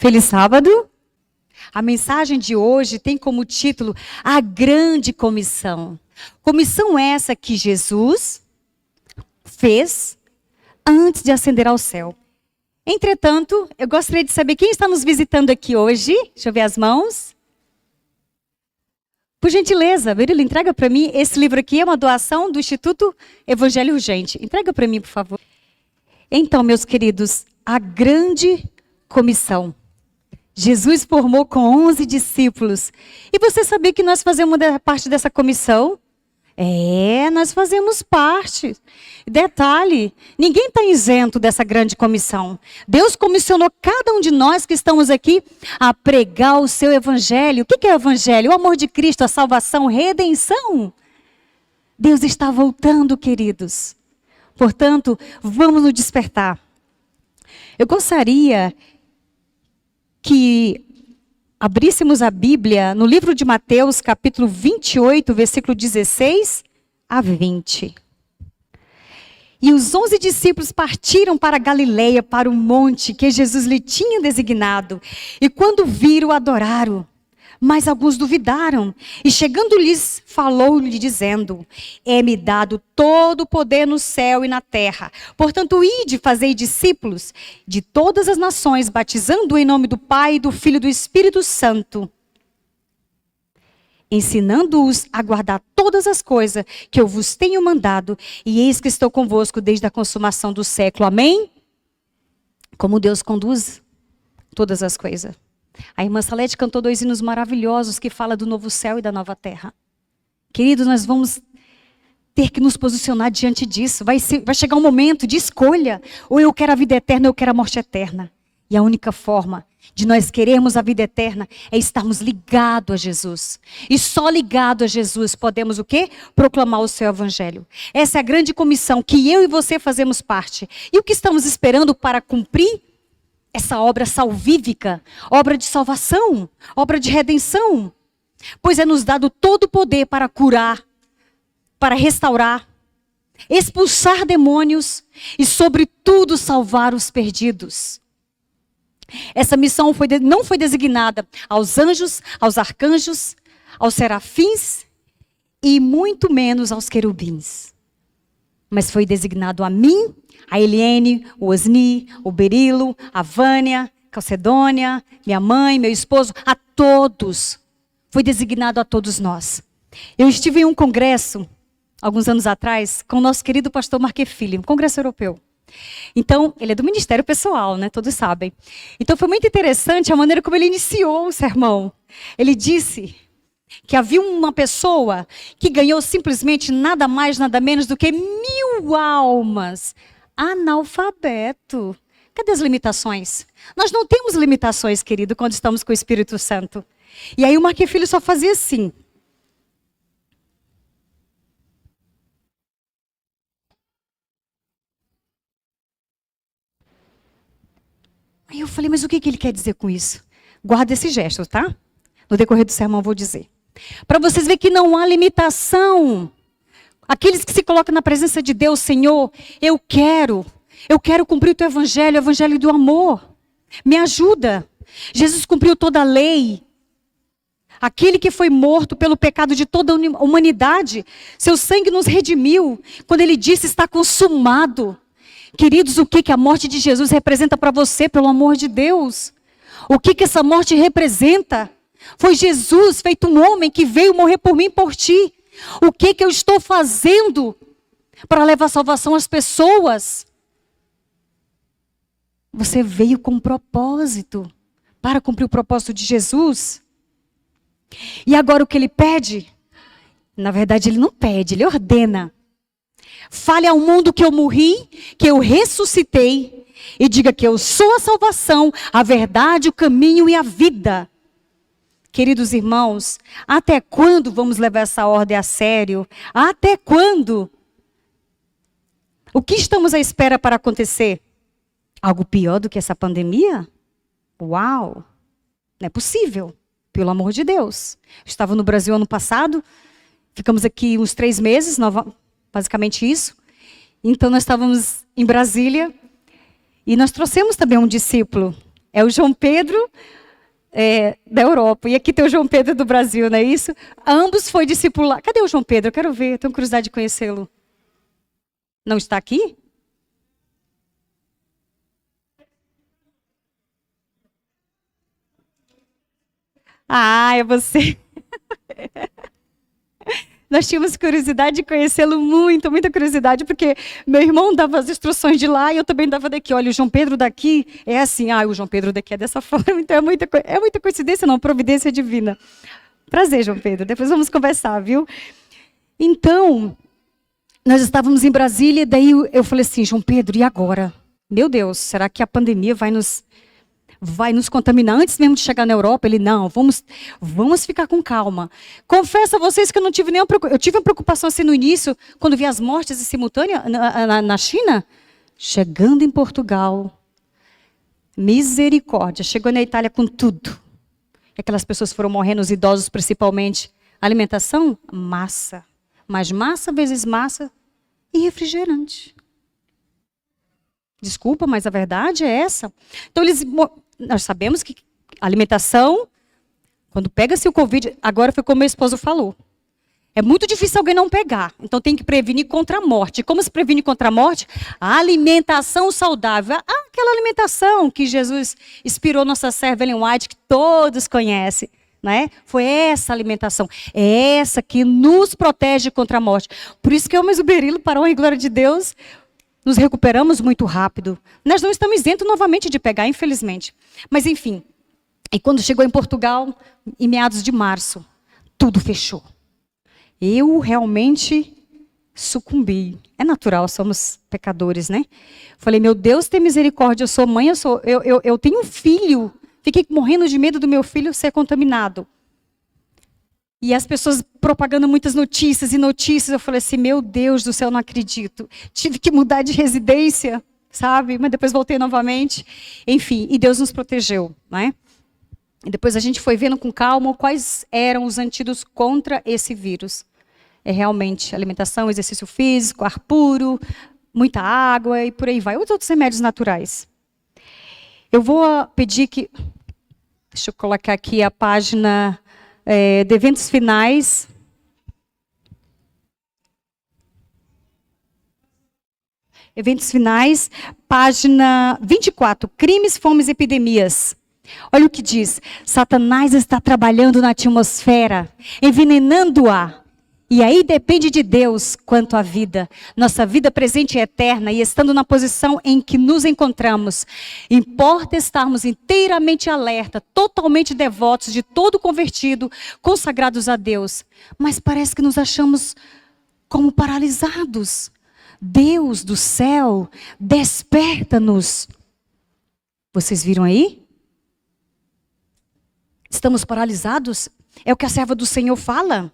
Feliz sábado! A mensagem de hoje tem como título A Grande Comissão. Comissão essa que Jesus fez antes de ascender ao céu. Entretanto, eu gostaria de saber quem está nos visitando aqui hoje. Deixa eu ver as mãos. Por gentileza, Berilo, entrega para mim. Esse livro aqui é uma doação do Instituto Evangelho Urgente. Entrega para mim, por favor. Então, meus queridos, a grande comissão. Jesus formou com 11 discípulos. E você sabia que nós fazemos parte dessa comissão? Nós fazemos parte. Detalhe, ninguém está isento dessa grande comissão. Deus comissionou cada um de nós que estamos aqui a pregar o seu evangelho. O que é o evangelho? O amor de Cristo, a salvação, redenção. Deus está voltando, queridos. Portanto, vamos nos despertar. Eu gostaria que abríssemos a Bíblia no livro de Mateus, capítulo 28, versículo 16 a 20. E os 11 discípulos partiram para Galileia, para o monte que Jesus lhe tinha designado. E quando viram, adoraram. Mas alguns duvidaram. E chegando-lhes, falou-lhe dizendo: É-me dado todo o poder no céu e na terra. Portanto, ide, fazei discípulos de todas as nações, batizando em nome do Pai, do Filho e do Espírito Santo, ensinando-os a guardar todas as coisas que eu vos tenho mandado. E eis que estou convosco desde a consumação do século. Amém? Como Deus conduz todas as coisas. A irmã Salete cantou 2 hinos maravilhosos que falam do novo céu e da nova terra. Queridos, nós vamos ter que nos posicionar diante disso. Vai chegar um momento de escolha. Ou eu quero a vida eterna, ou eu quero a morte eterna. E a única forma de nós querermos a vida eterna é estarmos ligados a Jesus. E só ligado a Jesus podemos o quê? Proclamar o seu evangelho. Essa é a grande comissão que eu e você fazemos parte. E o que estamos esperando para cumprir essa obra salvífica, obra de salvação, obra de redenção? Pois é nos dado todo o poder para curar, para restaurar, expulsar demônios e, sobretudo, salvar os perdidos. Essa missão não foi designada aos anjos, aos arcanjos, aos serafins e muito menos aos querubins. Mas foi designado a mim, a Eliene, o Osni, o Berilo, a Vânia, Calcedônia, minha mãe, meu esposo, a todos. Foi designado a todos nós. Eu estive em um congresso, alguns anos atrás, com o nosso querido pastor Marquefili, um congresso europeu. Então, ele é do Ministério Pessoal, né? Todos sabem. Então, foi muito interessante a maneira como ele iniciou o sermão. Ele disse que havia uma pessoa que ganhou simplesmente nada mais, nada menos do que 1000 almas. Analfabeto. Cadê as limitações? Nós não temos limitações, querido, quando estamos com o Espírito Santo. E aí o Marquefili só fazia assim. Aí eu falei, mas o que ele quer dizer com isso? Guarda esse gesto, tá? No decorrer do sermão eu vou dizer. Para vocês verem que não há limitação. Aqueles que se colocam na presença de Deus, Senhor, eu quero cumprir o teu evangelho, o evangelho do amor. Me ajuda. Jesus cumpriu toda a lei. Aquele que foi morto pelo pecado de toda a humanidade, seu sangue nos redimiu. Quando ele disse, está consumado. Queridos, o que a morte de Jesus representa para você, pelo amor de Deus? O que essa morte representa? Foi Jesus, feito um homem, que veio morrer por mim e por ti. O que eu estou fazendo para levar salvação às pessoas? Você veio com um propósito, para cumprir o propósito de Jesus. E agora o que ele pede? Na verdade, ele não pede, ele ordena. Fale ao mundo que eu morri, que eu ressuscitei, e diga que eu sou a salvação, a verdade, o caminho e a vida. Queridos irmãos, até quando vamos levar essa ordem a sério? Até quando? O que estamos à espera para acontecer? Algo pior do que essa pandemia? Uau! Não é possível, pelo amor de Deus. Eu estava no Brasil ano passado, ficamos aqui uns 3 meses, basicamente isso. Então nós estávamos em Brasília e nós trouxemos também um discípulo É o João Pedro da Europa. E aqui tem o João Pedro do Brasil, não é isso? Ambos foi discipular. Cadê o João Pedro? Eu quero ver, tenho curiosidade de conhecê-lo. Não está aqui? Ah, é você. Nós tínhamos curiosidade de conhecê-lo muito, muita curiosidade, porque meu irmão dava as instruções de lá e eu também dava daqui. Olha, o João Pedro daqui é assim, o João Pedro daqui é dessa forma. Então é muita coincidência, não, providência divina. Prazer, João Pedro, depois vamos conversar, viu? Então, nós estávamos em Brasília, daí eu falei assim, João Pedro, e agora? Meu Deus, será que a pandemia vai nos contaminar antes mesmo de chegar na Europa? Ele, não, vamos ficar com calma. Confesso a vocês que eu não tive nenhuma preocupação. Eu tive uma preocupação assim no início, quando vi as mortes simultâneas na China. Chegando em Portugal, misericórdia, chegou na Itália com tudo. Aquelas pessoas foram morrendo, os idosos principalmente. Alimentação? Massa. Mas massa vezes massa e refrigerante. Desculpa, mas a verdade é essa. Então, nós sabemos que a alimentação, quando pega-se o Covid, agora foi como meu esposo falou, é muito difícil alguém não pegar. Então, tem que prevenir contra a morte. Como se previne contra a morte? A alimentação saudável. Aquela alimentação que Jesus inspirou nossa serva Ellen White, que todos conhecem. Né? Foi essa alimentação. É essa que nos protege contra a morte. Por isso que eu, mas o Berilo, para a honra e glória de Deus, nos recuperamos muito rápido. Nós não estamos isentos novamente de pegar, infelizmente. Mas, enfim. E quando chegou em Portugal, em meados de março, tudo fechou. Eu realmente sucumbi. É natural, somos pecadores, né? Falei, meu Deus, tem misericórdia, eu sou mãe, eu tenho um filho. Fiquei morrendo de medo do meu filho ser contaminado. E as pessoas propagando muitas notícias e notícias. Eu falei assim, meu Deus do céu, não acredito. Tive que mudar de residência, sabe? Mas depois voltei novamente. Enfim, e Deus nos protegeu, né? E depois a gente foi vendo com calma quais eram os antídotos contra esse vírus. É realmente alimentação, exercício físico, ar puro, muita água e por aí vai. Os outros remédios naturais. Eu vou pedir que... Deixa eu colocar aqui a página... de eventos finais. Eventos finais, página 24. Crimes, fomes e epidemias. Olha o que diz. Satanás está trabalhando na atmosfera, envenenando-a. E aí depende de Deus quanto à vida. Nossa vida presente é eterna e estando na posição em que nos encontramos. Importa estarmos inteiramente alerta, totalmente devotos, de todo convertido, consagrados a Deus. Mas parece que nos achamos como paralisados. Deus do céu, desperta-nos. Vocês viram aí? Estamos paralisados? É o que a serva do Senhor fala.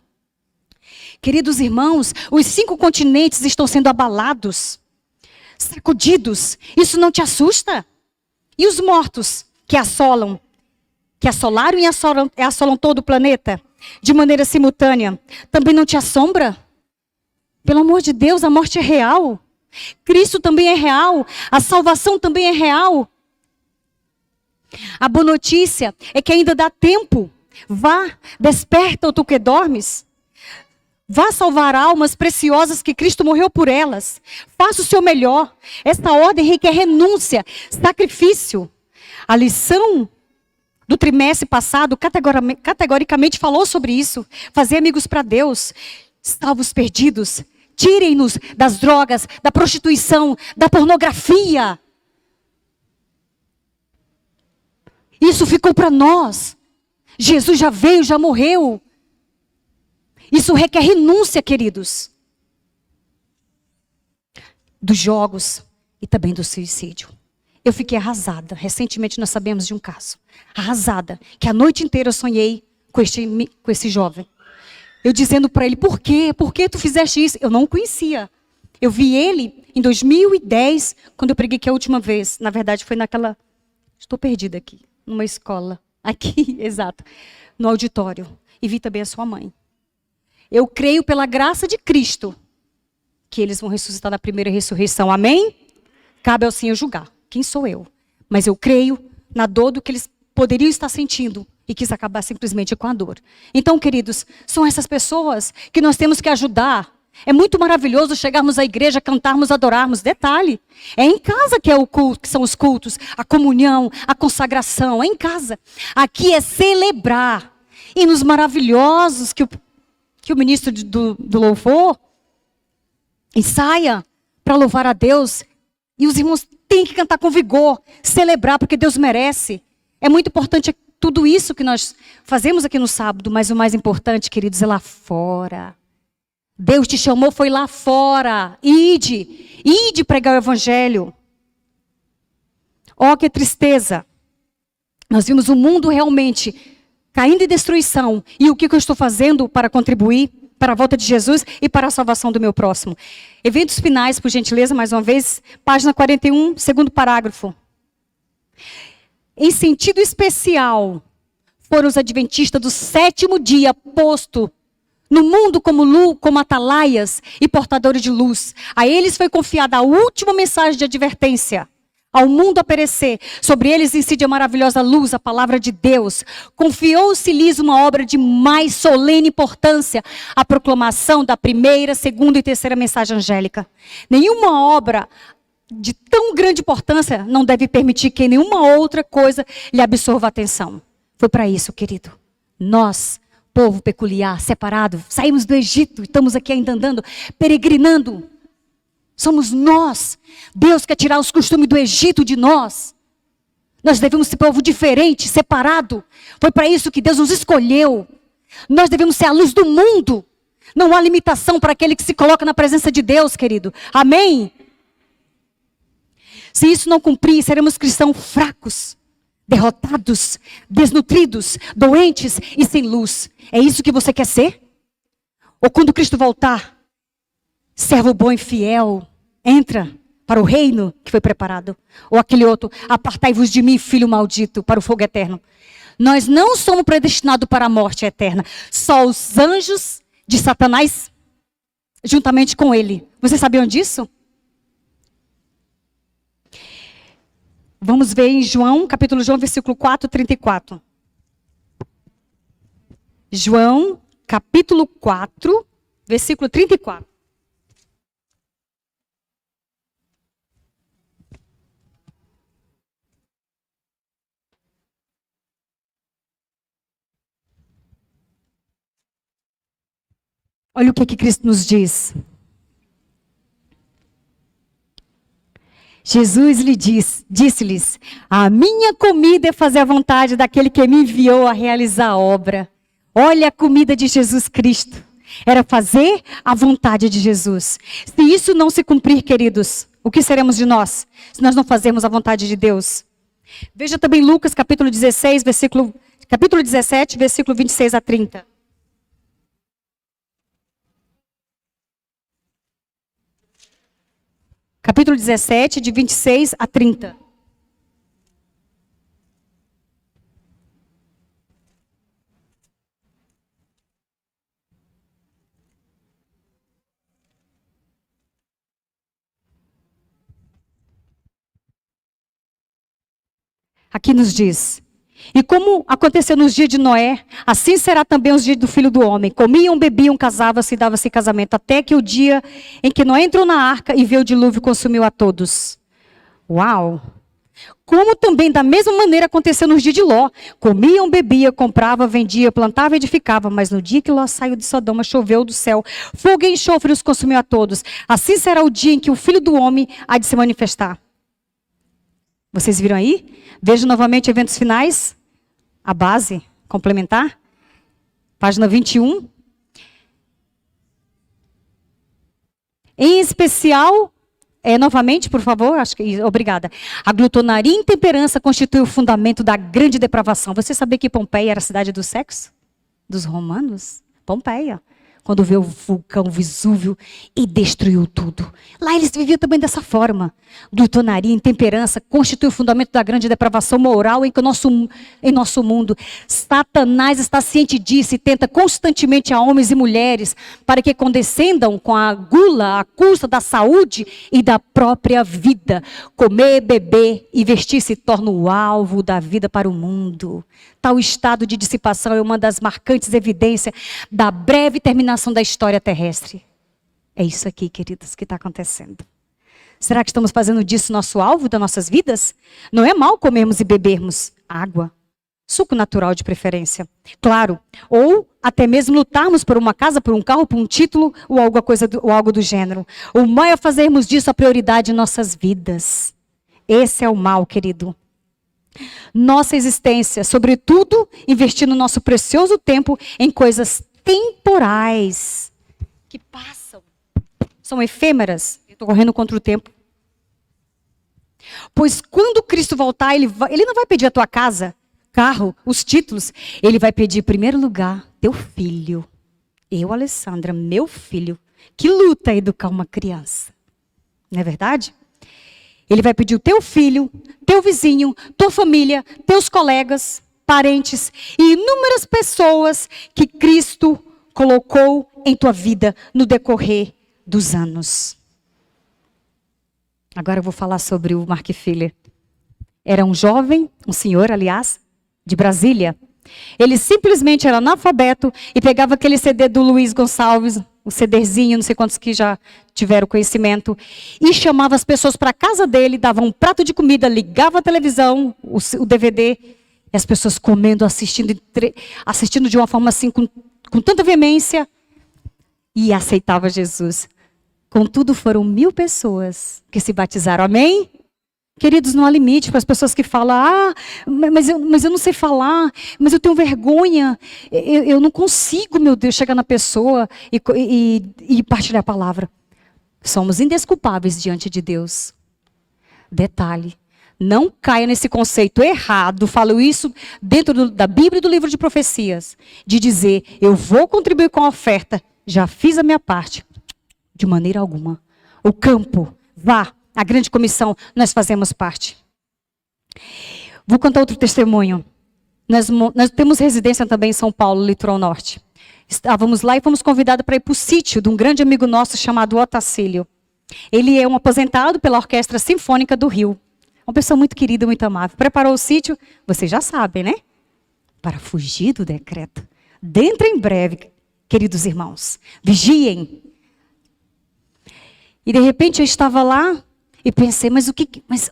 Queridos irmãos, os 5 continentes estão sendo abalados, sacudidos. Isso não te assusta? E os mortos que assolaram e assolam todo o planeta de maneira simultânea, também não te assombra? Pelo amor de Deus, a morte é real. Cristo também é real. A salvação também é real. A boa notícia é que ainda dá tempo. Vá, desperta, tu que dormes. Vá salvar almas preciosas que Cristo morreu por elas. Faça o seu melhor. Esta ordem requer renúncia, sacrifício. A lição do trimestre passado categoricamente falou sobre isso. Fazer amigos para Deus. Salve os perdidos. Tirem-nos das drogas, da prostituição, da pornografia. Isso ficou para nós. Jesus já veio, já morreu. Isso requer renúncia, queridos. Dos jogos e também do suicídio. Eu fiquei arrasada. Recentemente nós sabemos de um caso. Arrasada. Que a noite inteira eu sonhei com esse jovem. Eu dizendo para ele, por quê? Por que tu fizeste isso? Eu não o conhecia. Eu vi ele em 2010, quando eu preguei aqui a última vez. Na verdade foi naquela... Estou perdida aqui. Numa escola. Aqui, exato. No auditório. E vi também a sua mãe. Eu creio pela graça de Cristo que eles vão ressuscitar na primeira ressurreição. Amém? Cabe ao Senhor julgar. Quem sou eu? Mas eu creio na dor do que eles poderiam estar sentindo e quis acabar simplesmente com a dor. Então, queridos, são essas pessoas que nós temos que ajudar. É muito maravilhoso chegarmos à igreja, cantarmos, adorarmos. Detalhe, é em casa que é o culto, que são os cultos, a comunhão, a consagração, é em casa. Aqui é celebrar. Hinos maravilhosos que o ministro do louvor ensaia para louvar a Deus. E os irmãos têm que cantar com vigor, celebrar, porque Deus merece. É muito importante tudo isso que nós fazemos aqui no sábado, mas o mais importante, queridos, é lá fora. Deus te chamou, foi lá fora. Ide pregar o evangelho. Oh, que tristeza. Nós vimos o mundo realmente caindo em destruição. E o que eu estou fazendo para contribuir para a volta de Jesus e para a salvação do meu próximo? Eventos finais, por gentileza, mais uma vez. Página 41, segundo parágrafo. Em sentido especial, foram os adventistas do sétimo dia posto no mundo como atalaias e portadores de luz. A eles foi confiada a última mensagem de advertência. Ao mundo a perecer, sobre eles incide a maravilhosa luz, a palavra de Deus. Confiou-se-lhes uma obra de mais solene importância, a proclamação da primeira, segunda e terceira mensagem angélica. Nenhuma obra de tão grande importância não deve permitir que nenhuma outra coisa lhe absorva a atenção. Foi para isso, querido. Nós, povo peculiar, separado, saímos do Egito, estamos aqui ainda andando, peregrinando. Somos nós. Deus quer tirar os costumes do Egito de nós. Nós devemos ser povo diferente, separado. Foi para isso que Deus nos escolheu. Nós devemos ser a luz do mundo. Não há limitação para aquele que se coloca na presença de Deus, querido. Amém? Se isso não cumprir, seremos cristãos fracos, derrotados, desnutridos, doentes e sem luz. É isso que você quer ser? Ou quando Cristo voltar, servo bom e fiel, entra para o reino que foi preparado. Ou aquele outro, apartai-vos de mim, filho maldito, para o fogo eterno. Nós não somos predestinados para a morte eterna. Só os anjos de Satanás, juntamente com ele. Vocês sabiam disso? Vamos ver em capítulo João, versículo 4, 34. João, capítulo 4, versículo 34. Olha o que Cristo nos diz. Jesus lhe disse-lhes: a minha comida é fazer a vontade daquele que me enviou a realizar a obra. Olha a comida de Jesus Cristo. Era fazer a vontade de Jesus. Se isso não se cumprir, queridos, o que seremos de nós? Se nós não fazermos a vontade de Deus. Veja também Lucas capítulo 17, versículo 26 a 30. Capítulo 17, de 26 a 30. Aqui nos diz: e como aconteceu nos dias de Noé, assim será também os dias do Filho do Homem. Comiam, bebiam, casavam-se e davam-se casamento, até que o dia em que Noé entrou na arca e veio o dilúvio consumiu a todos. Uau! Como também da mesma maneira aconteceu nos dias de Ló. Comiam, bebiam, compravam, vendiam, plantavam e edificavam. Mas no dia que Ló saiu de Sodoma, choveu do céu, fogo e enxofre os consumiu a todos. Assim será o dia em que o Filho do Homem há de se manifestar. Vocês viram aí? Vejam novamente eventos finais. A base complementar. Página 21. Em especial, novamente, por favor, obrigada. A glutonaria e intemperança constitui o fundamento da grande depravação. Você sabia que Pompeia era a cidade do sexo? Dos romanos? Pompeia. quando veio o vulcão Vesúvio e destruiu tudo. Lá eles viviam também dessa forma. Glutonaria, intemperança, constitui o fundamento da grande depravação moral em nosso mundo. Satanás está ciente disso e tenta constantemente a homens e mulheres para que condescendam com a gula à custa da saúde e da própria vida. Comer, beber e vestir se torna o alvo da vida para o mundo. Tal estado de dissipação é uma das marcantes evidências da breve terminação da história terrestre. É isso aqui, queridas, que está acontecendo. Será que estamos fazendo disso nosso alvo das nossas vidas? Não é mal comermos e bebermos água, suco natural de preferência, claro. Ou até mesmo lutarmos por uma casa, por um carro, por um título ou algo do gênero. O mal é fazermos disso a prioridade em nossas vidas. Esse é o mal, querido. Nossa existência, sobretudo, investindo nosso precioso tempo em coisas temporais, que passam, são efêmeras. Eu estou correndo contra o tempo. Pois quando Cristo voltar, ele não vai pedir a tua casa, carro, os títulos. Ele vai pedir, em primeiro lugar, teu filho. Eu, Alessandra, meu filho, que luta educar uma criança. Não é verdade? Ele vai pedir o teu filho, teu vizinho, tua família, teus colegas, parentes e inúmeras pessoas que Cristo colocou em tua vida no decorrer dos anos. Agora eu vou falar sobre o Mark Filler. Era um jovem, um senhor, aliás, de Brasília. Ele simplesmente era analfabeto e pegava aquele CD do Luiz Gonçalves, o CDzinho, não sei quantos que já tiveram conhecimento, e chamava as pessoas para a casa dele, dava um prato de comida, ligava a televisão, o DVD, e as pessoas comendo, assistindo de uma forma assim, com tanta veemência, e aceitava Jesus. Contudo, foram 1000 pessoas que se batizaram. Amém? Queridos, não há limite para as pessoas que falam, mas eu não sei falar, mas eu tenho vergonha, eu não consigo, meu Deus, chegar na pessoa e partilhar a palavra. Somos indesculpáveis diante de Deus. Detalhe, não caia nesse conceito errado, falo isso dentro da Bíblia e do livro de profecias, de dizer, eu vou contribuir com a oferta, já fiz a minha parte. De maneira alguma. O campo, vá. A grande comissão, nós fazemos parte. Vou contar outro testemunho. Nós temos residência também em São Paulo, litoral norte. Estávamos lá e fomos convidados para ir para o sítio de um grande amigo nosso chamado Otacílio. Ele é um aposentado pela Orquestra Sinfônica do Rio. Uma pessoa muito querida, muito amável. Preparou o sítio, vocês já sabem, né? Para fugir do decreto. Dentro em breve, queridos irmãos. Vigiem. E de repente eu estava lá e pensei, mas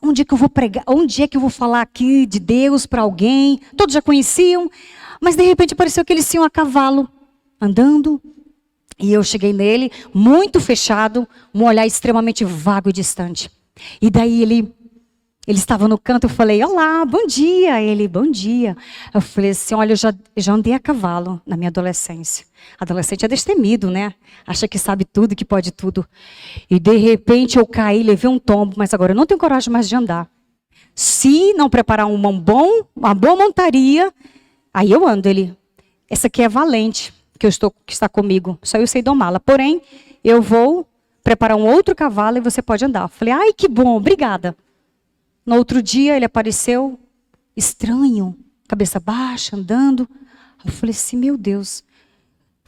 onde é que eu vou pregar? Onde é que eu vou falar aqui de Deus para alguém? Todos já conheciam, mas de repente apareceu aquele senhor a cavalo, andando. E eu cheguei nele, muito fechado, um olhar extremamente vago e distante. E daí ele estava no canto, eu falei, olá, bom dia. Ele, bom dia. Eu falei assim, olha, eu já andei a cavalo na minha adolescência. Adolescente é destemido, né? Acha que sabe tudo, que pode tudo. E de repente eu caí, levei um tombo, mas agora eu não tenho coragem mais de andar. Se não preparar uma boa montaria, aí eu ando. Ele, essa aqui é valente, que está comigo. Só eu sei domá-la. Porém, eu vou preparar um outro cavalo e você pode andar. Eu falei, ai, que bom, obrigada. No outro dia ele apareceu, estranho, cabeça baixa, andando. Eu falei assim, meu Deus.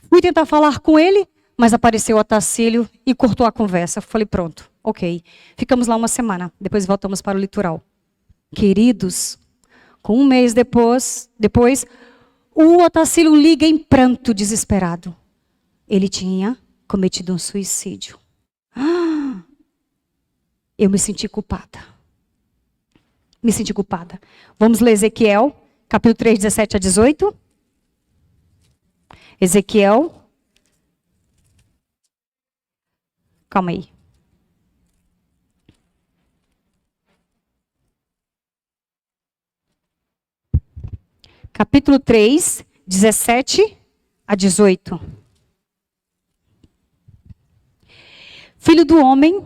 Fui tentar falar com ele, mas apareceu o Otacílio e cortou a conversa. Eu falei, pronto, ok. Ficamos lá uma semana, depois voltamos para o litoral. Queridos, com um mês depois, o Otacílio liga em pranto, desesperado. Ele tinha cometido um suicídio. Eu me senti culpada. Vamos ler Ezequiel, capítulo 3, 17 a 18. Ezequiel. Calma aí. Capítulo 3, 17 a 18. Filho do homem,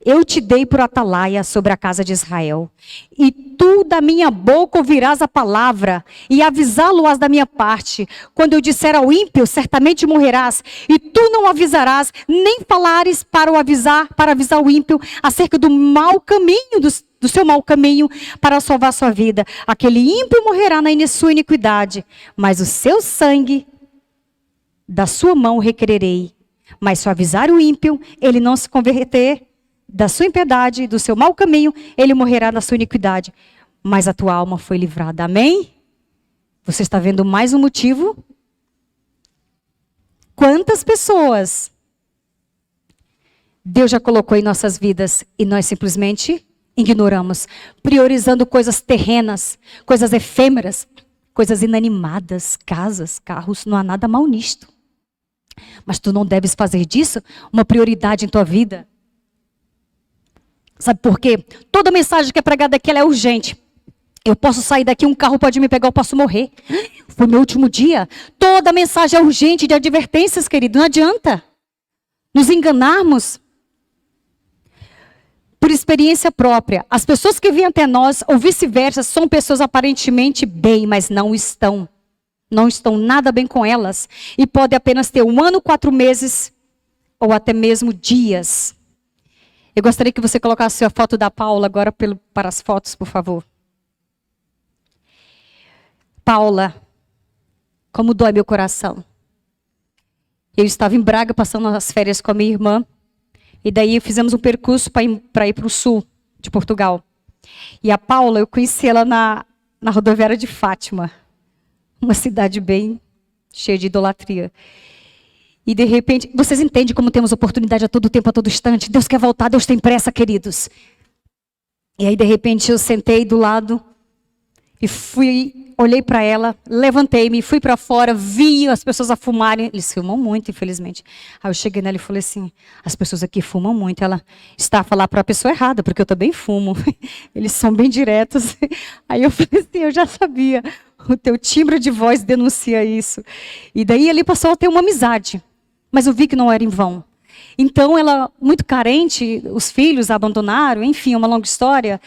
eu te dei por atalaia sobre a casa de Israel, e tu da minha boca ouvirás a palavra, e avisá-lo-ás da minha parte. Quando eu disser ao ímpio, certamente morrerás, e tu não avisarás, nem falares para avisar o ímpio acerca do mau caminho, do seu mau caminho, para salvar sua vida. Aquele ímpio morrerá na sua iniquidade, mas o seu sangue da sua mão requererei. Mas se eu avisar o ímpio, ele não se converter da sua impiedade, do seu mau caminho, ele morrerá na sua iniquidade. Mas a tua alma foi livrada. Amém? Você está vendo mais um motivo? Quantas pessoas Deus já colocou em nossas vidas e nós simplesmente ignoramos, priorizando coisas terrenas, coisas efêmeras, coisas inanimadas, casas, carros, não há nada mal nisto. Mas tu não deves fazer disso uma prioridade em tua vida. Sabe por quê? Toda mensagem que é pregada aqui ela é urgente. Eu posso sair daqui, um carro pode me pegar, eu posso morrer. Foi meu último dia. Toda mensagem é urgente, de advertências, querido. Não adianta nos enganarmos. Por experiência própria, as pessoas que vêm até nós, ou vice-versa, são pessoas aparentemente bem, mas não estão. Não estão nada bem com elas. E pode apenas ter 1 ano, 4 meses, ou até mesmo dias. Eu gostaria que você colocasse a foto da Paula agora para as fotos, por favor. Paula, como dói meu coração. Eu estava em Braga passando as férias com a minha irmã. E daí fizemos um percurso para ir para o sul de Portugal. E a Paula, eu conheci ela na rodoviária de Fátima. Uma cidade bem cheia de idolatria. E de repente, vocês entendem como temos oportunidade a todo tempo, a todo instante? Deus quer voltar, Deus tem pressa, queridos. E aí de repente eu sentei do lado e olhei para ela, levantei-me, fui para fora, vi as pessoas a fumarem. Eles fumam muito, infelizmente. Aí eu cheguei nela e falei assim, as pessoas aqui fumam muito. Ela está a falar para a pessoa errada, porque eu também fumo. Eles são bem diretos. Aí eu falei assim, eu já sabia. O teu timbre de voz denuncia isso. E daí ele passou a ter uma amizade. Mas eu vi que não era em vão. Então ela, muito carente, os filhos a abandonaram, enfim, uma longa história.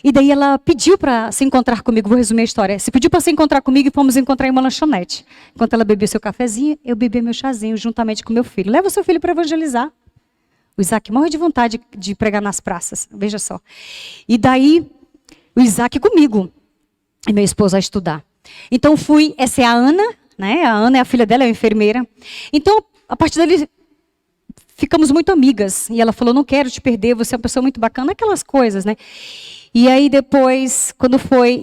E daí ela pediu para se encontrar comigo, vou resumir a história. Se pediu para se encontrar comigo e fomos encontrar em uma lanchonete. Enquanto ela bebia seu cafezinho, eu bebia meu chazinho juntamente com meu filho. Leva o seu filho para evangelizar. O Isaac morre de vontade de pregar nas praças, veja só. E daí, o Isaac comigo e meu esposo a estudar. Então fui, essa é a Ana, né? A Ana é a filha dela, é uma enfermeira. Então, a partir dali, ficamos muito amigas. E ela falou, não quero te perder, você é uma pessoa muito bacana, aquelas coisas, né? E aí depois,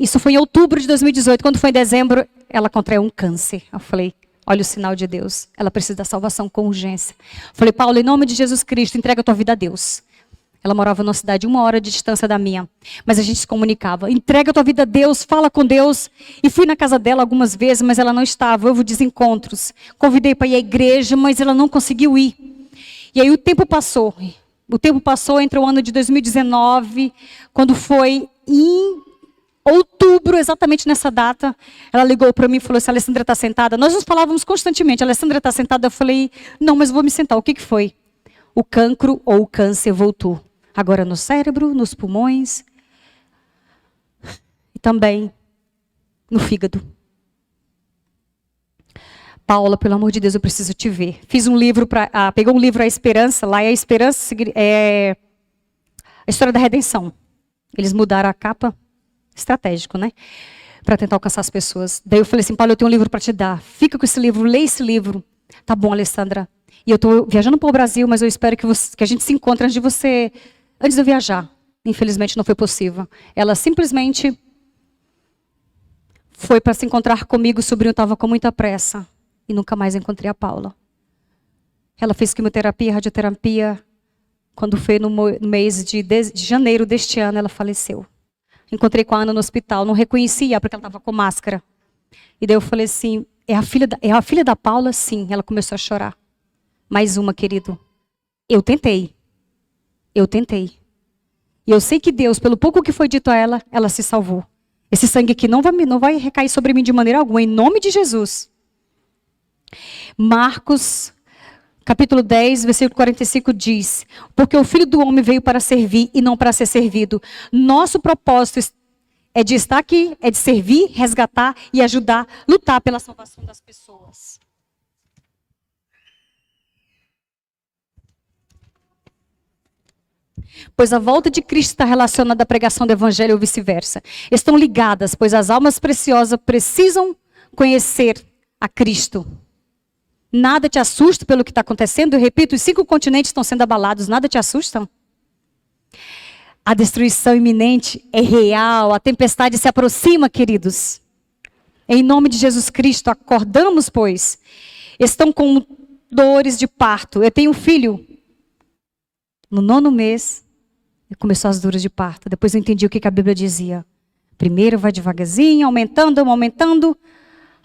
isso foi em outubro de 2018, quando foi em dezembro, ela contraiu um câncer. Eu falei, olha o sinal de Deus, ela precisa da salvação com urgência. Eu falei, Paulo, em nome de Jesus Cristo, entrega a tua vida a Deus. Ela morava numa cidade 1 hora de distância da minha, mas a gente se comunicava. Entrega a tua vida a Deus, fala com Deus. E fui na casa dela algumas vezes, mas ela não estava. Houve desencontros. Convidei para ir à igreja, mas ela não conseguiu ir. E aí o tempo passou. O tempo passou entre o ano de 2019, quando foi em outubro, exatamente nessa data, ela ligou para mim e falou assim, Alessandra está sentada? Nós nos falávamos constantemente, Alessandra está sentada? Eu falei, não, mas vou me sentar. O que foi? O cancro ou o câncer voltou. Agora no cérebro, nos pulmões e também no fígado. Paula, pelo amor de Deus, eu preciso te ver. Fiz um livro, pegou um livro A Esperança, lá é a Esperança, é a história da redenção. Eles mudaram a capa, estratégico, né? Para tentar alcançar as pessoas. Daí eu falei assim, Paulo, eu tenho um livro para te dar. Fica com esse livro, lê esse livro. Tá bom, Alessandra. E eu estou viajando para o Brasil, mas eu espero que a gente se encontre antes de eu viajar. Infelizmente não foi possível. Ela simplesmente foi para se encontrar comigo, o sobrinho estava com muita pressa. E nunca mais encontrei a Paula. Ela fez quimioterapia, radioterapia. Quando foi no mês de janeiro deste ano, ela faleceu. Encontrei com a Ana no hospital, não reconhecia porque ela estava com máscara. E daí eu falei assim, é a filha da Paula? Sim. Ela começou a chorar. Mais uma, querido. Eu tentei. E eu sei que Deus, pelo pouco que foi dito a ela, ela se salvou. Esse sangue aqui não vai recair sobre mim de maneira alguma, em nome de Jesus. Marcos, capítulo 10, versículo 45 diz, porque o Filho do Homem veio para servir e não para ser servido. Nosso propósito é de estar aqui, é de servir, resgatar e ajudar, lutar pela salvação das pessoas. Pois a volta de Cristo está relacionada à pregação do Evangelho ou vice-versa. Estão ligadas, pois as almas preciosas precisam conhecer a Cristo. Nada te assusta pelo que está acontecendo? Eu repito, os 5 continentes estão sendo abalados, nada te assusta? A destruição iminente é real, a tempestade se aproxima, queridos. Em nome de Jesus Cristo, acordamos, pois. Estão com dores de parto. Eu tenho um filho. No 9º mês, começou as dores de parto. Depois eu entendi o que a Bíblia dizia. Primeiro vai devagarzinho, aumentando,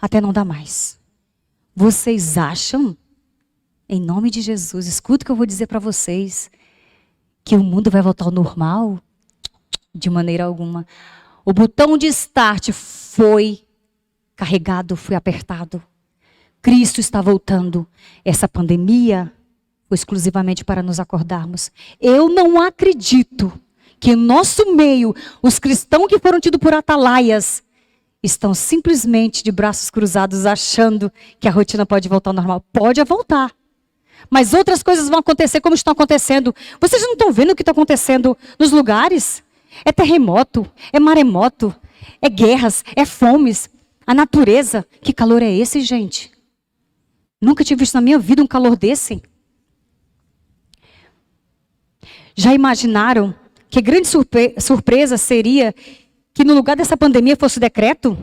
até não dar mais. Vocês acham, em nome de Jesus, escuta o que eu vou dizer para vocês, que o mundo vai voltar ao normal? De maneira alguma. O botão de start foi carregado, foi apertado. Cristo está voltando. Essa pandemia foi exclusivamente para nos acordarmos. Eu não acredito que em nosso meio, os cristãos que foram tidos por atalaias, estão simplesmente de braços cruzados, achando que a rotina pode voltar ao normal. Pode voltar. Mas outras coisas vão acontecer como estão acontecendo. Vocês não estão vendo o que está acontecendo nos lugares? É terremoto, é maremoto, é guerras, é fomes. A natureza. Que calor é esse, gente? Nunca tinha visto na minha vida um calor desse. Já imaginaram que grande surpresa seria que no lugar dessa pandemia fosse o decreto?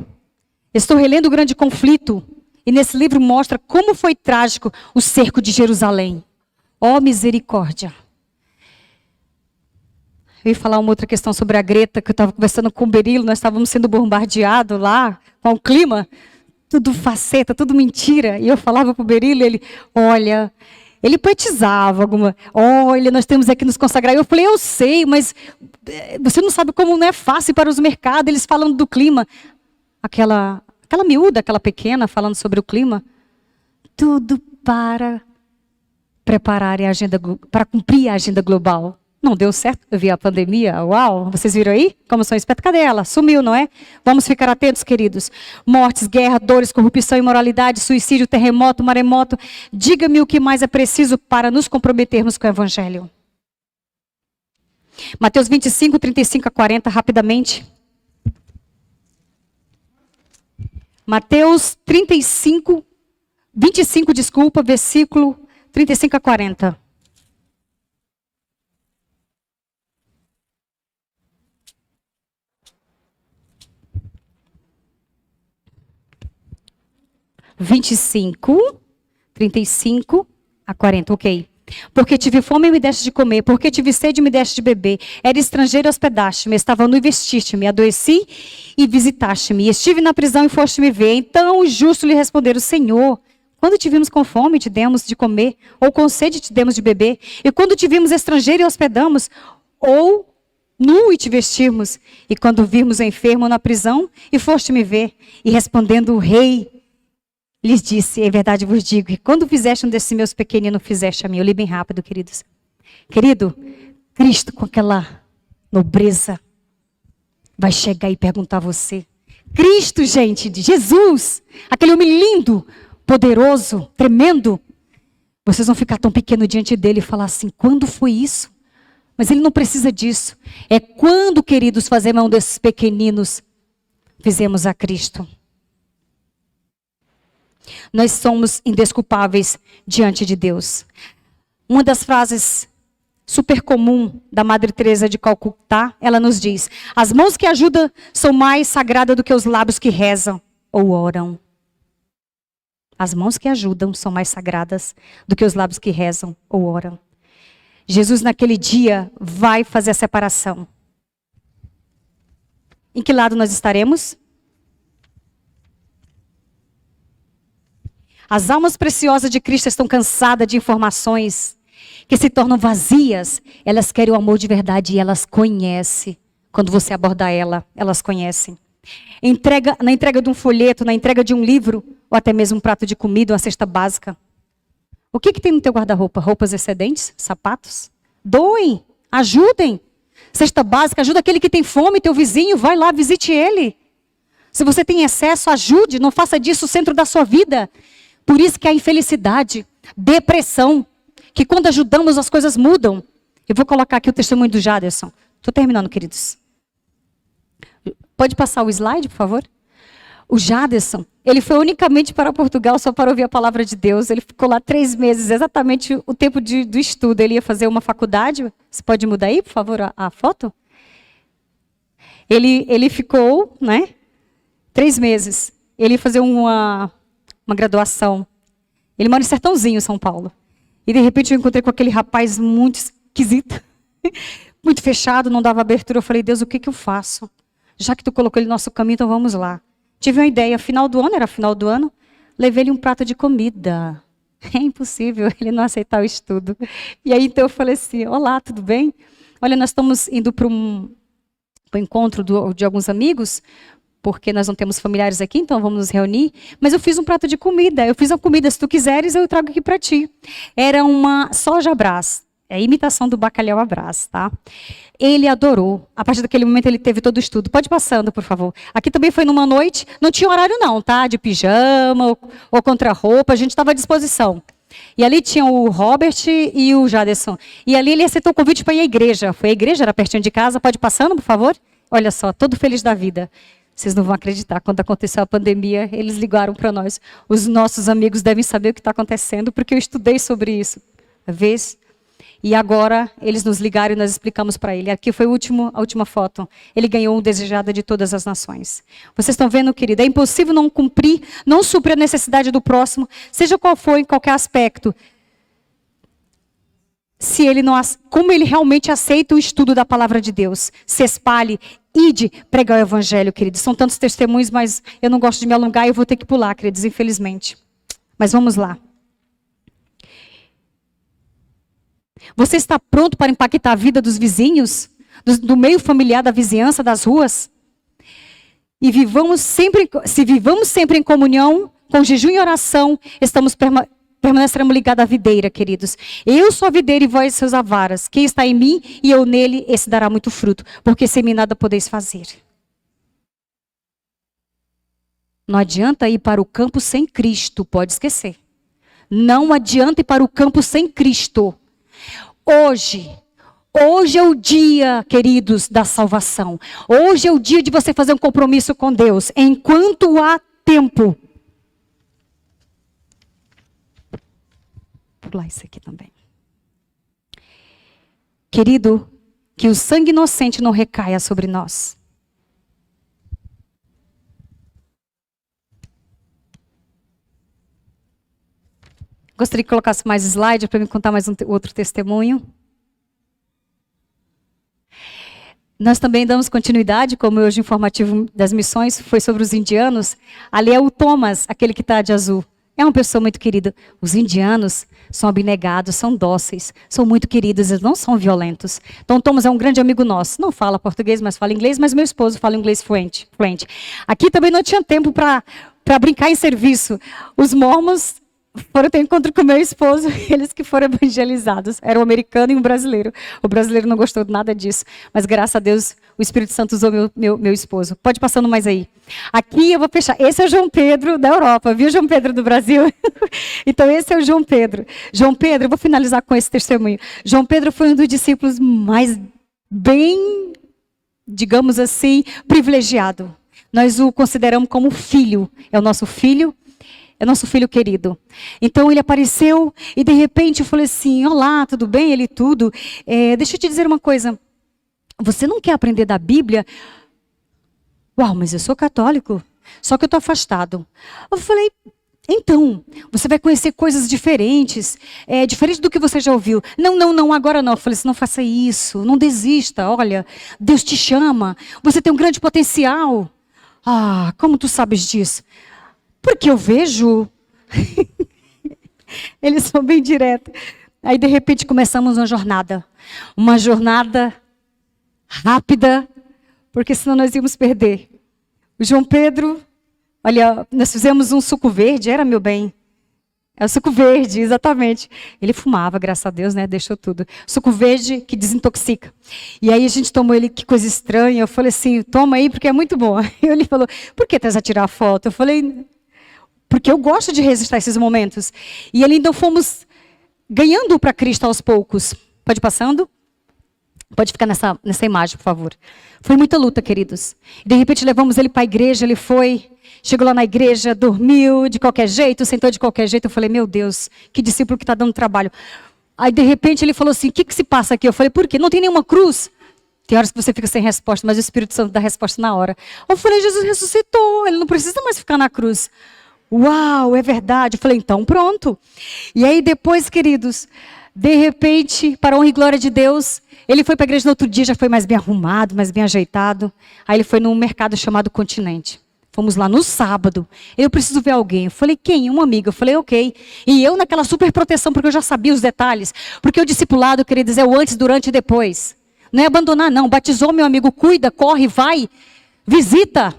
Estou relendo o grande conflito. E nesse livro mostra como foi trágico o cerco de Jerusalém. Ó misericórdia. Eu ia falar uma outra questão sobre a Greta, que eu estava conversando com o Berilo, nós estávamos sendo bombardeados lá, com o clima, tudo faceta, tudo mentira. E eu falava para o Berilo, ele, olha, ele poetizava olha, nós temos aqui nos consagrar. Eu falei, eu sei, mas você não sabe como não é fácil para os mercados, eles falando do clima. Aquela miúda, aquela pequena, falando sobre o clima. Tudo para preparar a agenda, para cumprir a agenda global. Não deu certo, eu vi a pandemia, uau, vocês viram aí? Como são espertos? Cadê ela? Sumiu, não é? Vamos ficar atentos, queridos. Mortes, guerra, dores, corrupção, imoralidade, suicídio, terremoto, maremoto. Diga-me o que mais é preciso para nos comprometermos com o Evangelho. Mateus 25, 35 a 40, rapidamente. Mateus 25, versículo 35 a 40. Vinte e cinco, 35 a 40, ok. Porque tive fome e me deste de comer, porque tive sede e me deste de beber. Era estrangeiro e hospedaste-me, estava nu e vestiste-me, adoeci e visitaste-me. Estive na prisão e foste me ver. Então os justos lhe responderam, Senhor, quando te vimos com fome, te demos de comer, ou com sede, te demos de beber. E quando te vimos estrangeiro e hospedamos, ou nu e te vestimos. E quando vimos enfermo na prisão, e foste me ver. E respondendo o rei, lhes disse, em verdade vos digo, que quando fizeste um desses meus pequeninos, fizeste a mim. Eu li bem rápido, queridos. Querido, Cristo com aquela nobreza vai chegar e perguntar a você. Cristo, gente, de Jesus, aquele homem lindo, poderoso, tremendo. Vocês vão ficar tão pequeno diante dele e falar assim, quando foi isso? Mas ele não precisa disso. É quando, queridos, fazemos um desses pequeninos, fizemos a Cristo. Nós somos indesculpáveis diante de Deus. Uma das frases super comum da Madre Teresa de Calcutá, ela nos diz, as mãos que ajudam são mais sagradas do que os lábios que rezam ou oram. As mãos que ajudam são mais sagradas do que os lábios que rezam ou oram. Jesus naquele dia vai fazer a separação. Em que lado nós estaremos? As almas preciosas de Cristo estão cansadas de informações que se tornam vazias. Elas querem o amor de verdade e elas conhecem. Quando você abordar elas conhecem. Na entrega de um folheto, na entrega de um livro, ou até mesmo um prato de comida, uma cesta básica. O que tem no teu guarda-roupa? Roupas excedentes? Sapatos? Doem, ajudem. Cesta básica, ajuda aquele que tem fome, teu vizinho, vai lá, visite ele. Se você tem excesso, ajude, não faça disso o centro da sua vida. Por isso que a infelicidade, depressão, que quando ajudamos as coisas mudam. Eu vou colocar aqui o testemunho do Jaderson. Estou terminando, queridos. Pode passar o slide, por favor? O Jaderson, ele foi unicamente para Portugal só para ouvir a palavra de Deus. Ele ficou lá 3 meses, exatamente o tempo do estudo. Ele ia fazer uma faculdade. Você pode mudar aí, por favor, a foto? Ele ficou, 3 meses. Ele ia fazer uma graduação. Ele mora em Sertãozinho, São Paulo. E de repente eu encontrei com aquele rapaz muito esquisito, muito fechado, não dava abertura. Eu falei, Deus, o que eu faço? Já que tu colocou ele no nosso caminho, então vamos lá. Tive uma ideia, era final do ano, levei ele um prato de comida. É impossível ele não aceitar o estudo. E aí então eu falei assim, olá, tudo bem? Olha, nós estamos indo para um encontro de alguns amigos, porque nós não temos familiares aqui, então vamos nos reunir. Mas eu fiz um prato de comida. Eu fiz uma comida, se tu quiseres, eu trago aqui para ti. Era uma soja Brás. É a imitação do bacalhau à Brás, tá? Ele adorou. A partir daquele momento ele teve todo o estudo. Pode passando, por favor. Aqui também foi numa noite, não tinha horário não, tá? De pijama ou contra-roupa, a gente estava à disposição. E ali tinha o Robert e o Jaderson. E ali ele aceitou o convite para ir à igreja. Foi à igreja, era pertinho de casa. Pode passando, por favor? Olha só, todo feliz da vida. Vocês não vão acreditar, quando aconteceu a pandemia, eles ligaram para nós. Os nossos amigos devem saber o que está acontecendo, porque eu estudei sobre isso. Vez. E agora, eles nos ligaram e nós explicamos para ele. Aqui foi a última foto. Ele ganhou o desejado de todas as nações. Vocês estão vendo, querido? É impossível não cumprir, não suprir a necessidade do próximo, seja qual for, em qualquer aspecto. Se ele não, como ele realmente aceita o estudo da palavra de Deus. Se espalhe, ide pregar o evangelho, queridos. São tantos testemunhos, mas eu não gosto de me alongar e eu vou ter que pular, queridos, infelizmente. Mas vamos lá. Você está pronto para impactar a vida dos vizinhos? Do meio familiar, da vizinhança, das ruas? E se vivamos sempre em comunhão, com jejum e oração, permaneceremos ligados à videira, queridos. Eu sou a videira e vós seus avaras. Quem está em mim e eu nele, esse dará muito fruto. Porque sem mim nada podeis fazer. Não adianta ir para o campo sem Cristo, pode esquecer. Não adianta ir para o campo sem Cristo. Hoje é o dia, queridos, da salvação. Hoje é o dia de você fazer um compromisso com Deus. Enquanto há tempo. Vou pular isso aqui também. Querido, que o sangue inocente não recaia sobre nós. Gostaria que colocasse mais slide para me contar mais outro testemunho. Nós também damos continuidade, como hoje o informativo das missões foi sobre os indianos. Ali é o Thomas, aquele que está de azul. É uma pessoa muito querida. Os indianos são abnegados, são dóceis, são muito queridos, eles não são violentos. Então, Thomas é um grande amigo nosso. Não fala português, mas fala inglês, mas meu esposo fala inglês fluente. Aqui também não tinha tempo para brincar em serviço. Os mormons foram ter encontro com meu esposo, eles que foram evangelizados. Era um americano e um brasileiro. O brasileiro não gostou de nada disso. Mas graças a Deus, o Espírito Santo usou meu esposo. Pode passando mais aí. Aqui eu vou fechar. Esse é o João Pedro da Europa. Viu, João Pedro do Brasil? Então esse é o João Pedro. João Pedro, eu vou finalizar com esse testemunho. João Pedro foi um dos discípulos mais bem, digamos assim, privilegiado. Nós o consideramos como filho. É o nosso filho. É nosso filho querido. Então ele apareceu e de repente eu falei assim, olá, tudo bem? Ele tudo. Deixa eu te dizer uma coisa. Você não quer aprender da Bíblia? Uau, mas eu sou católico. Só que eu estou afastado. Eu falei, então, você vai conhecer coisas diferentes. Diferente do que você já ouviu. Não, agora não. Eu falei assim, não faça isso. Não desista. Olha, Deus te chama. Você tem um grande potencial. Ah, como tu sabes disso? Porque eu vejo. Eles são bem diretos. Aí, de repente, começamos uma jornada. Uma jornada rápida, porque senão nós íamos perder. O João Pedro, olha, nós fizemos um suco verde, era, meu bem? É o suco verde, exatamente. Ele fumava, graças a Deus, né? Deixou tudo. Suco verde que desintoxica. E aí a gente tomou ele, que coisa estranha. Eu falei assim, toma aí porque é muito bom. Aí ele falou, por que estás a tirar a foto? Eu falei, porque eu gosto de registrar esses momentos. E ele ainda fomos ganhando para Cristo aos poucos. Pode ir passando? Pode ficar nessa imagem, por favor. Foi muita luta, queridos. De repente levamos ele para a igreja, ele foi... Chegou lá na igreja, dormiu de qualquer jeito, sentou de qualquer jeito. Eu falei, meu Deus, que discípulo que está dando trabalho. Aí, de repente, ele falou assim, o que se passa aqui? Eu falei, por quê? Não tem nenhuma cruz. Tem horas que você fica sem resposta, mas o Espírito Santo dá resposta na hora. Eu falei, Jesus ressuscitou, ele não precisa mais ficar na cruz. Uau, é verdade. Eu falei, então pronto. E aí depois, queridos, de repente, para a honra e glória de Deus, ele foi para a igreja no outro dia, já foi mais bem arrumado, mais bem ajeitado. Aí ele foi num mercado chamado Continente. Fomos lá no sábado. Eu preciso ver alguém. Eu falei, quem? Uma amiga. Eu falei, ok. E eu naquela super proteção, porque eu já sabia os detalhes. Porque o discipulado, queridos, é o antes, durante e depois. Não é abandonar, não. Batizou, meu amigo, cuida, corre, vai, visita.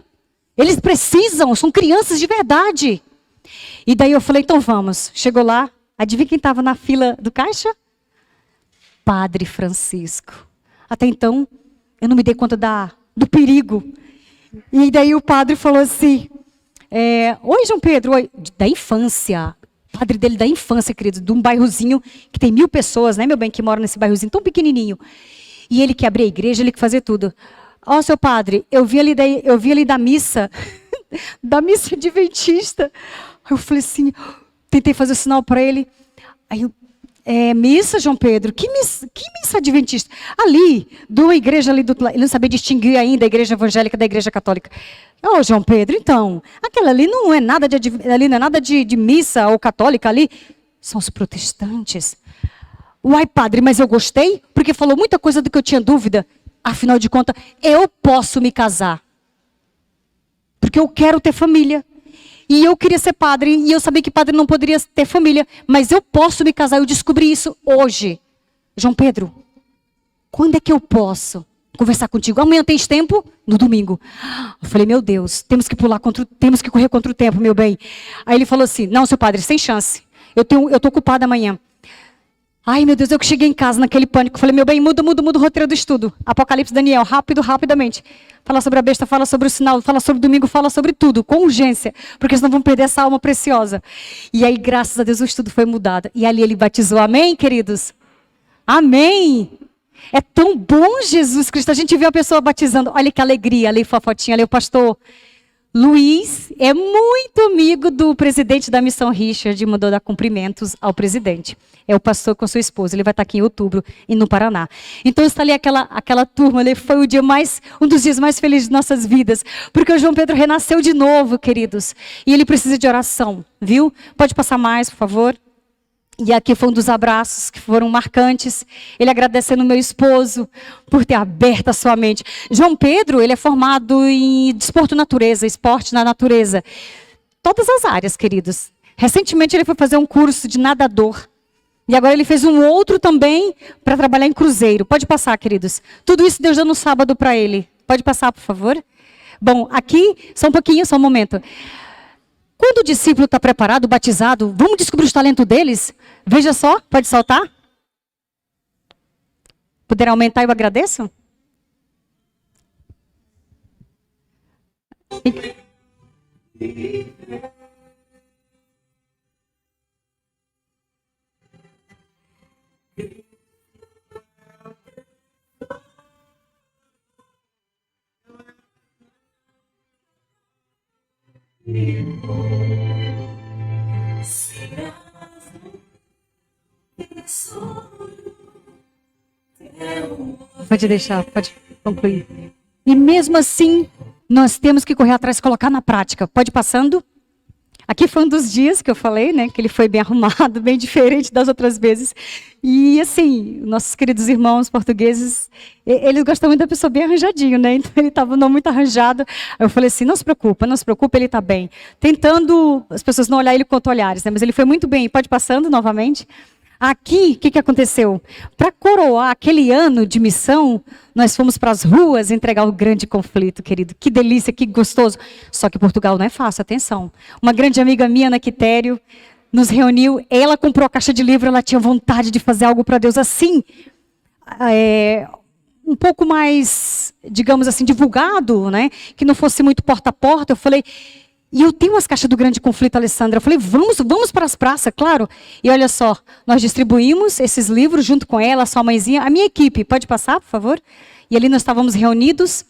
Eles precisam, são crianças de verdade. E daí eu falei, então vamos. Chegou lá, adivinha quem estava na fila do caixa? Padre Francisco. Até então, eu não me dei conta do perigo. E daí o padre falou assim, oi João Pedro, oi. Da infância, padre dele da infância, querido, de um bairrozinho que tem 1000 pessoas, né, meu bem, que moram nesse bairrozinho tão pequenininho. E ele que abria a igreja, ele que fazia tudo. Ó, seu padre, eu vi ali da missa, da missa adventista. Eu falei assim, tentei fazer o sinal para ele. Aí eu, missa, João Pedro? Que missa adventista? Ali, de uma igreja ali, ele não sabia distinguir ainda a igreja evangélica da igreja católica. Ô, João Pedro, então, aquela ali não é nada de missa ou católica ali. São os protestantes. Uai, padre, mas eu gostei, porque falou muita coisa do que eu tinha dúvida. Afinal de contas, eu posso me casar. Porque eu quero ter família. E eu queria ser padre, e eu sabia que padre não poderia ter família, mas eu posso me casar, eu descobri isso hoje. João Pedro, quando é que eu posso conversar contigo? Amanhã tens tempo? No domingo. Eu falei, meu Deus, temos que correr contra o tempo, meu bem. Aí ele falou assim, não, seu padre, sem chance. Eu estou ocupada amanhã. Ai, meu Deus, eu que cheguei em casa naquele pânico. Falei, meu bem, muda o roteiro do estudo. Apocalipse, Daniel, rapidamente. Fala sobre a besta, fala sobre o sinal, fala sobre o domingo, fala sobre tudo, com urgência. Porque senão vamos perder essa alma preciosa. E aí, graças a Deus, o estudo foi mudado. E ali ele batizou. Amém, queridos? Amém. É tão bom, Jesus Cristo. A gente vê a pessoa batizando. Olha que alegria. Ali foi a fotinha, ali o pastor Luiz é muito amigo do presidente da Missão Richard e mandou dar cumprimentos ao presidente. É o pastor com sua esposa. Ele vai estar aqui em outubro e no Paraná. Então está ali aquela turma. Ali foi um dos dias mais felizes de nossas vidas, porque o João Pedro renasceu de novo, queridos. E ele precisa de oração, viu? Pode passar mais, por favor. E aqui foi um dos abraços que foram marcantes. Ele agradecendo o meu esposo por ter aberto a sua mente. João Pedro, ele é formado em desporto natureza, esporte na natureza. Todas as áreas, queridos. Recentemente ele foi fazer um curso de nadador. E agora ele fez um outro também para trabalhar em cruzeiro. Pode passar, queridos. Tudo isso Deus deu no sábado para ele. Pode passar, por favor. Bom, aqui, só um momento. Quando o discípulo está preparado, batizado, vamos descobrir os talentos deles? Veja só, pode saltar? Puder aumentar, eu agradeço. Pode deixar, pode concluir. E mesmo assim, nós temos que correr atrás e colocar na prática. Pode ir passando? Aqui foi um dos dias que eu falei, né? Que ele foi bem arrumado, bem diferente das outras vezes. E assim, nossos queridos irmãos portugueses, eles gostam muito da pessoa bem arranjadinho, né? Então ele estava não muito arranjado. Aí eu falei assim, não se preocupa, ele está bem. Tentando as pessoas não olhar ele com olhares, né? Mas ele foi muito bem. Pode ir passando novamente? Aqui, o que aconteceu? Para coroar aquele ano de missão, nós fomos para as ruas entregar o grande conflito, querido. Que delícia, que gostoso. Só que Portugal não é fácil, atenção. Uma grande amiga minha, Ana Quitério, nos reuniu, ela comprou a caixa de livro, ela tinha vontade de fazer algo para Deus assim, um pouco mais, digamos assim, divulgado, né? Que não fosse muito porta a porta. Eu falei, e eu tenho as caixas do Grande Conflito, Alessandra. Eu falei, vamos para as praças, claro. E olha só, nós distribuímos esses livros junto com ela, sua mãezinha, a minha equipe. Pode passar, por favor? E ali nós estávamos reunidos.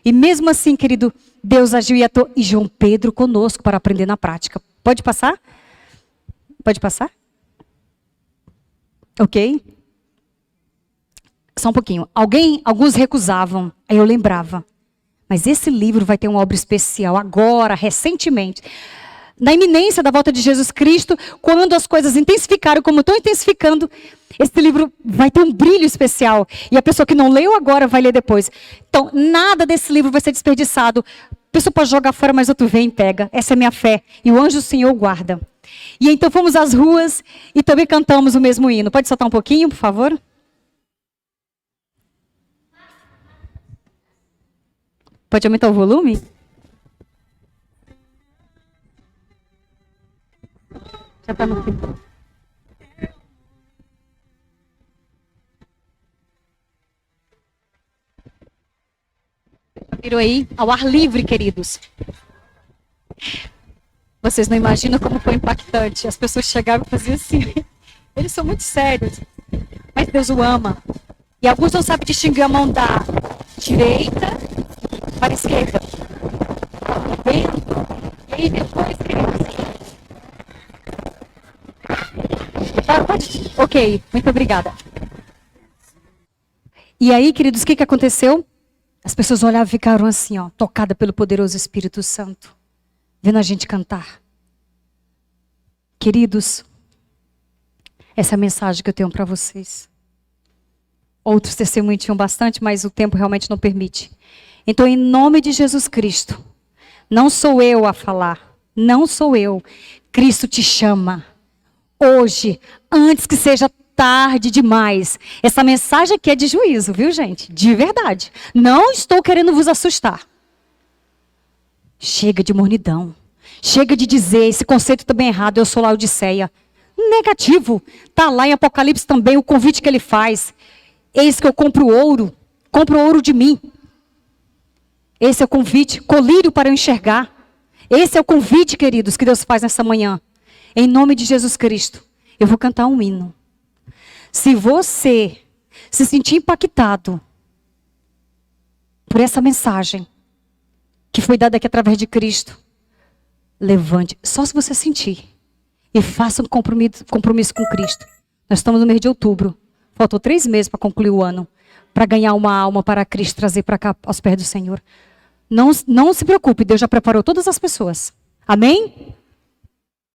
E mesmo assim, querido, Deus agiu e João Pedro conosco para aprender na prática. Pode passar? Pode passar? Ok. Só um pouquinho. Alguns recusavam. Aí eu lembrava. Mas esse livro vai ter uma obra especial agora, recentemente. Na iminência da volta de Jesus Cristo, quando as coisas intensificaram, como estão intensificando, esse livro vai ter um brilho especial. E a pessoa que não leu agora vai ler depois. Então, nada desse livro vai ser desperdiçado. A pessoa pode jogar fora, mas outro vem e pega. Essa é a minha fé. E o anjo do Senhor guarda. E então fomos às ruas e também cantamos o mesmo hino. Pode soltar um pouquinho, por favor? Pode aumentar o volume? Já está no fim. Virou aí ao ar livre, queridos. Vocês não imaginam como foi impactante. As pessoas chegavam e faziam assim. Eles são muito sérios. Mas Deus o ama. E alguns não sabem distinguir a mão da direita para a esquerda. E aí depois, queridos. Ok, muito obrigada. E aí, queridos, o que aconteceu? As pessoas olhavam e ficaram assim, ó, tocadas pelo poderoso Espírito Santo, vendo a gente cantar. Queridos, essa é a mensagem que eu tenho para vocês. Outros testemunhos tinham bastante, mas o tempo realmente não permite. Então, em nome de Jesus Cristo, não sou eu a falar, não sou eu. Cristo te chama. Hoje, antes que seja tarde demais. Essa mensagem aqui é de juízo, viu, gente? De verdade. Não estou querendo vos assustar. Chega de mornidão. Chega de dizer, esse conceito também é errado, eu sou Laodiceia. Negativo. Está lá em Apocalipse também o convite que ele faz. Eis que eu compro ouro de mim. Esse é o convite, colírio para eu enxergar. Esse é o convite, queridos, que Deus faz nessa manhã. Em nome de Jesus Cristo, eu vou cantar um hino. Se você se sentir impactado por essa mensagem que foi dada aqui através de Cristo, levante, só se você sentir, e faça um compromisso com Cristo. Nós estamos no mês de outubro, faltou 3 meses para concluir o ano, para ganhar uma alma para Cristo, trazer para cá aos pés do Senhor. Não se preocupe, Deus já preparou todas as pessoas. Amém?